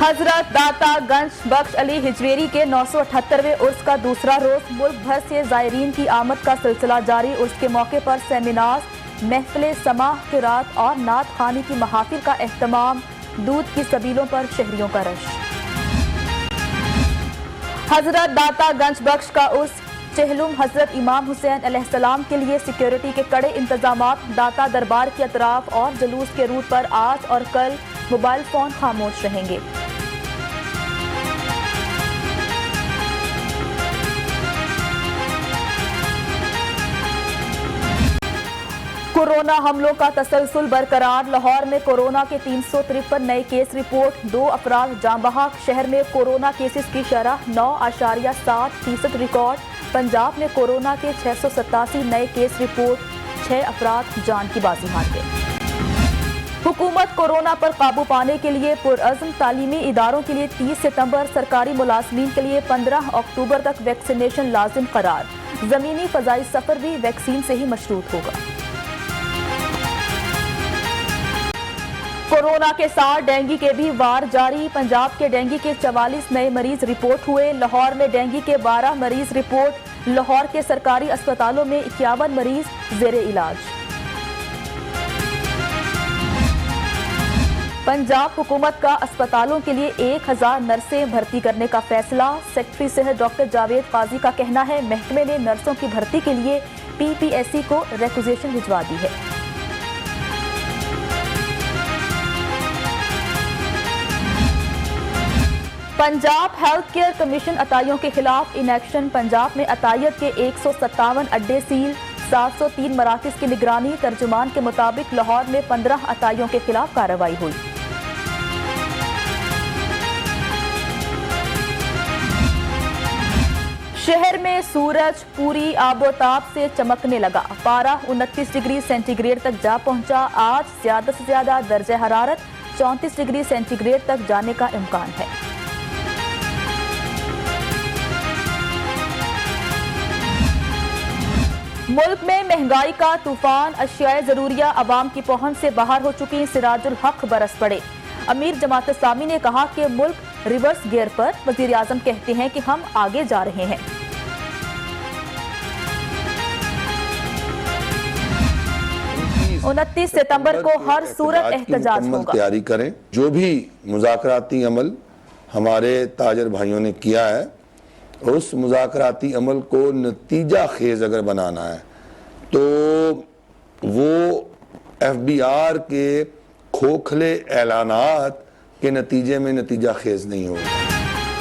हजरत दाता गंज बख्श अली हिजवेरी के 978वें उर्स का दूसरा रोज मुल्क भर से ज़ायरीन की आमद का सिलसिला जारी। उर्स के मौके पर सेमिनार, महफिल समाह, क़िरात और नात खानी की महाफिल का एहतमाम। दूध की सबीलों पर शहरियों का रश। हजरत दाता गंज बख्श का उर्स चहलुम हजरत इमाम हुसैन अलैहिस्सलाम के लिए सिक्योरिटी के कड़े इंतजामात। दाता दरबार के अतराफ और जुलूस के रूट पर आज और कल मोबाइल फोन खामोश रहेंगे। कोरोना हमलों का तसलसल बरकरार। लाहौर में कोरोना के 353 नए केस रिपोर्ट। 2 अफराद जाँ बहक। शहर में कोरोना केसेस की शरह 9.7% रिकॉर्ड। पंजाब में कोरोना के 687 नए केस रिपोर्ट। 6 अफराद जान की बाजी हार गए। हुकूमत कोरोना पर काबू पाने के लिए पुरअज़्म। तालीमी इदारों के लिए 30 सितंबर, सरकारी मुलाजमीन के लिए 15 अक्टूबर तक वैक्सीनेशन लाजिम करार। ज़मीनी फ़ज़ाई सफ़र भी वैक्सीन से ही मशरूत होगा। कोरोना के साथ डेंगू के भी वार जारी। पंजाब के डेंगू के 44 नए मरीज रिपोर्ट हुए। लाहौर में डेंगू के 12 मरीज रिपोर्ट। लाहौर के सरकारी अस्पतालों में 51 मरीज जेरे इलाज। पंजाब हुकूमत का अस्पतालों के लिए 1000 नर्सें भर्ती करने का फैसला। सेक्रेटरी सेहत डॉक्टर जावेद काजी का कहना है महकमे ने नर्सों की भर्ती के लिए PPSC को रिक्वेजिशन भिजवा दी है। पंजाब हेल्थ केयर कमीशन अताइयों के खिलाफ इनएक्शन। पंजाब में अतायत के 157 अड्डे सील। 703 मराकज़ की निगरानी। तर्जुमान के मुताबिक लाहौर में 15 अताइयों के खिलाफ कार्रवाई हुई। शहर में सूरज पूरी आबोताब से चमकने लगा। पारा 29 डिग्री सेंटीग्रेड तक जा पहुंचा। आज ज्यादा से ज्यादा दर्जे हरारत 34 डिग्री सेंटीग्रेड तक जाने का इम्कान है। मुल्क में महंगाई का तूफान। अशियाए जरूरिया अवाम की पहुंच से बाहर हो चुकी। सिराजुल हक बरस पड़े। अमीर जमात इस्लामी ने कहा कि मुल्क रिवर्स गियर पर। वजीर आजम कहते हैं कि हम आगे जा रहे हैं। 29 सितंबर को हर सूरत एहतजाज होगा। तैयारी करें। जो भी मुज़ाकराती अमल हमारे ताजर भाइयों ने किया है, उस मुज़ाकराती अमल को नतीजा खेज अगर बनाना है तो वो FBR के खोखले ऐलानात के नतीजे में नतीजा खेज नहीं होगा।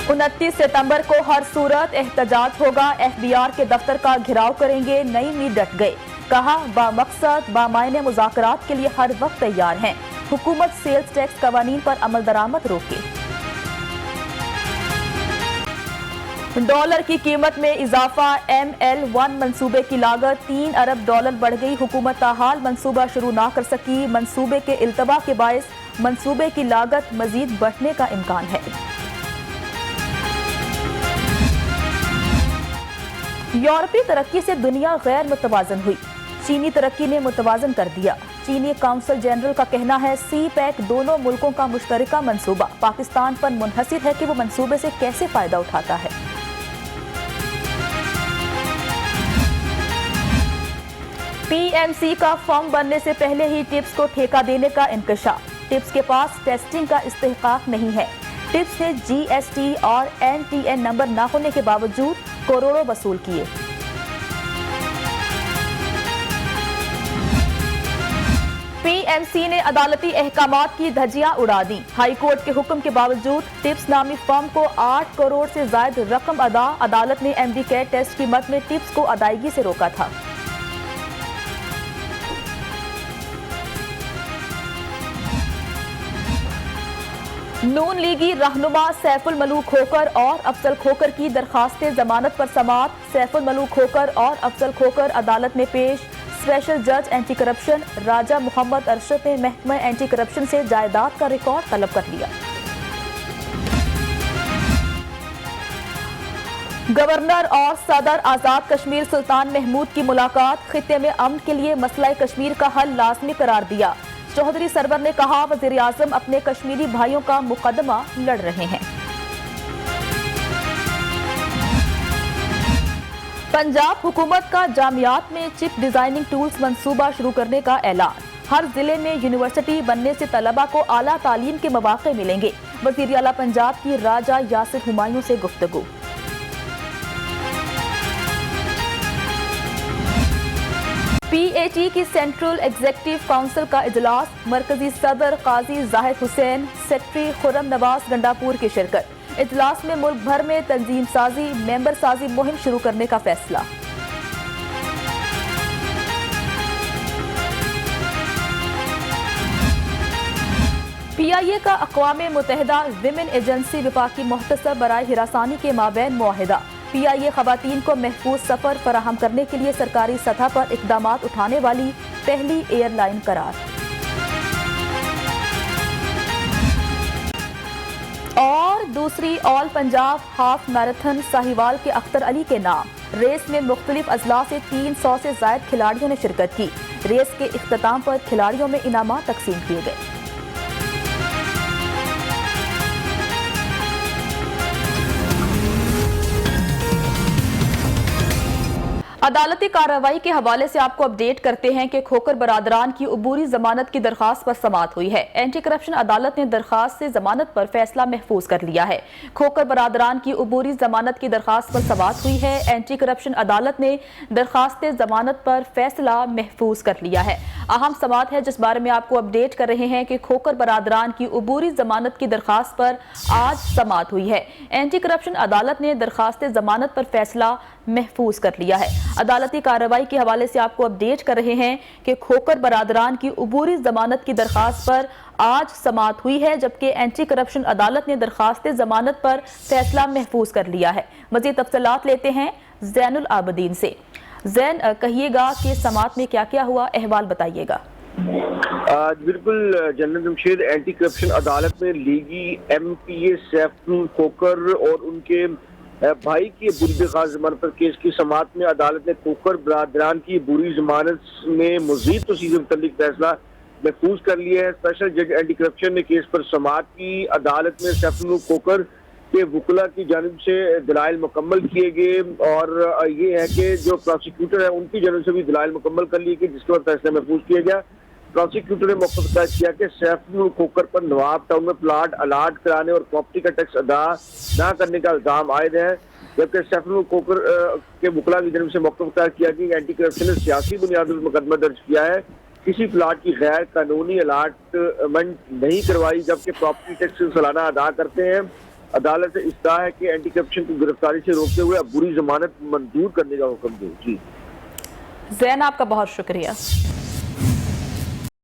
29 सितंबर को हर सूरत एहतजाज होगा। FBR के दफ्तर का घेराव करेंगे। नई मीर डट गए। कहा बामकसद बामायने मुज़ाकरात के लिए हर वक्त तैयार हैं। हुकूमत सेल्स टैक्स कवानीन पर अमल दरामद रोके। डॉलर की कीमत में इजाफा। ML1 मंसूबे की लागत 3 अरब डॉलर बढ़ गई। हुकूमत ताहाल मंसूबा शुरू ना कर सकी। मंसूबे के इल्तबा के बायस मंसूबे की लागत मजीद बढ़ने का इम्कान है। यूरोपीय तरक्की से दुनिया गैर मुतवाजन हुई। चीनी तरक्की ने मुतवाजन कर दिया। चीनी काउंसिल जनरल का कहना है CPEC दोनों मुल्कों का मुश्तरका मंसूबा पाकिस्तान पर मुनहसिर है कि वो मंसूबे से कैसे फायदा उठाता है। PMC का फॉर्म बनने से पहले ही टिप्स को ठेका देने का इंकशाफ। टिप्स के पास टेस्टिंग का इस्तेहकाक नहीं है। टिप्स ने GST और NTN नंबर न होने के बावजूद करोड़ों वसूल किए। PMC ने अदालती अहकामात की धज्जियां उड़ा दी। हाई कोर्ट के हुक्म के बावजूद टिप्स नामी फर्म को 8 करोड़ से ज्यादा रकम अदा। अदालत ने MD कैट टेस्ट की मद में टिप्स को अदायगी से रोका था। नून लीगी रहनुमा सैफुल मलूक खोकर और अफजल खोकर की दरखास्तें जमानत पर समाअत। सैफुल मलूक खोकर और अफजल खोकर अदालत में पेश। स्पेशल जज एंटी करप्शन राजा मोहम्मद अरशद ने महकमा एंटी करप्शन से जायदाद का रिकॉर्ड तलब कर लिया। गवर्नर और सदर आजाद कश्मीर सुल्तान महमूद की मुलाकात। खित्ते में अमन के लिए मसला कश्मीर का हल लाजमी करार दिया। चौधरी सरवर ने कहा, वज़ीर आज़म अपने कश्मीरी भाइयों का मुकदमा लड़ रहे हैं। पंजाब हुकूमत का जामियात में चिप डिजाइनिंग टूल्स मंसूबा शुरू करने का ऐलान। हर जिले में यूनिवर्सिटी बनने से तलबा को आला तालीम के मौके मिलेंगे। वज़ीर आला पंजाब की राजा यासिर हुमायूं से गुफ्तगू। PAT की सेंट्रल एग्जीक्यूटिव काउंसिल का इजलास, मरकजी सदर काजी जाहिद हुसैन, सेक्रेटरी खुर्रम नवाज गंडापुर की शिरकत। इजलास में मुल्क भर में तंजीम साजी, मेंबर साजी मुहिम शुरू करने का फैसला। PIA का अक़वाम मुत्तहिदा विमेन एजेंसी विफाकी मुख्तसर बराए हिरासानी के माबैन मुआहिदा। PIA ख़वातीन को महफूज सफ़र फराहम करने के लिए सरकारी सतह पर इक़दामात उठाने वाली पहली एयरलाइन करार। और दूसरी all Punjab half marathon Sahiwal के अख्तर अली के नाम। रेस में मुख्तलिफ अजला से 300 से ज़ायद खिलाड़ियों ने शिरकत की। रेस के इख्तिताम पर खिलाड़ियों में इनामात तकसीम किए गए। अदालती कार्रवाई के हवाले से आपको अपडेट करते हैं कि खोकर बरादरान की अबूरी जमानत की दरखास्त पर समाअत हुई है। एंटी करप्शन अदालत ने दरखास्त से जमानत पर फैसला महफूज कर लिया है। खोकर बरादरान की अबूरी जमानत की दरखास्त पर समाअत हुई है। एंटी करप्शन अदालत ने दरखास्त जमानत पर फैसला महफूज कर लिया है। अहम समाअत है जिस बारे में आपको अपडेट कर रहे हैं कि खोकर बरादरान की अबूरी जमानत की दरखास्त पर आज समाअत हुई है। एंटी करप्शन अदालत ने दरखास्त जमानत पर फैसला महफूज कर लिया है। अदालती कार्रवाई के हवाले से आपको अपडेट कर रहे हैं कि खोकर बरादरान की अबूरी जमानत की दरखास्त पर आज समाअत हुई है, जबकि एंटी करप्शन अदालत ने दरखास्त जमानत पर फैसला महफूज कर लिया है। मज़ीद तफसीलात लेते हैं ज़ैनुल आबदीन से। ज़ैन, कहिएगा कि समाअत में क्या क्या हुआ, अहवाल बताइएगा। बिल्कुल जनरल जमशेद, एंटी करप्शन अदालत में लीगी MPA सैफुल खोकर और उनके भाई की बुरी खास जमानत पर केस की समाअत में अदालत ने खोकर बरादरान की बुरी जमानत में मजीद तफसील से मुतल्लिक फैसला महफूज कर लिया है। स्पेशल जज एंटी करप्शन ने केस पर समाअत की। अदालत में सैफुल खोकर के वकला की जानिब से दलाइल मुकम्मल किए गए और ये है कि जो प्रोसिक्यूटर है उनकी जानिब से भी दलाइल मुकम्मल कर लिए गए, जिसके बाद फैसला महफूज किया गया। प्रोसिक्यूटर ने मौके पर किया कि सैफुल खोकर पर नवाब टाउन में प्लाट अलाट कराने और प्रॉपर्टी का टैक्स अदा न करने का इल्जाम आयद है, जबकि सैफुल खोकर के वकला की जानिब से मौके पर किया कि एंटी करप्शन ने सियासी बुनियाद पर मुकदमा दर्ज किया है, किसी प्लाट की गैर कानूनी अलाटमेंट नहीं करवाई, जबकि प्रॉपर्टी टैक्स सालाना अदा करते हैं। अदालत से इस्तः है कि एंटी करप्शन को गिरफ्तारी से रोकते हुए अब बुरी जमानत मंजूर करने का हुक्म दे। जी ज़ैन, आपका बहुत शुक्रिया।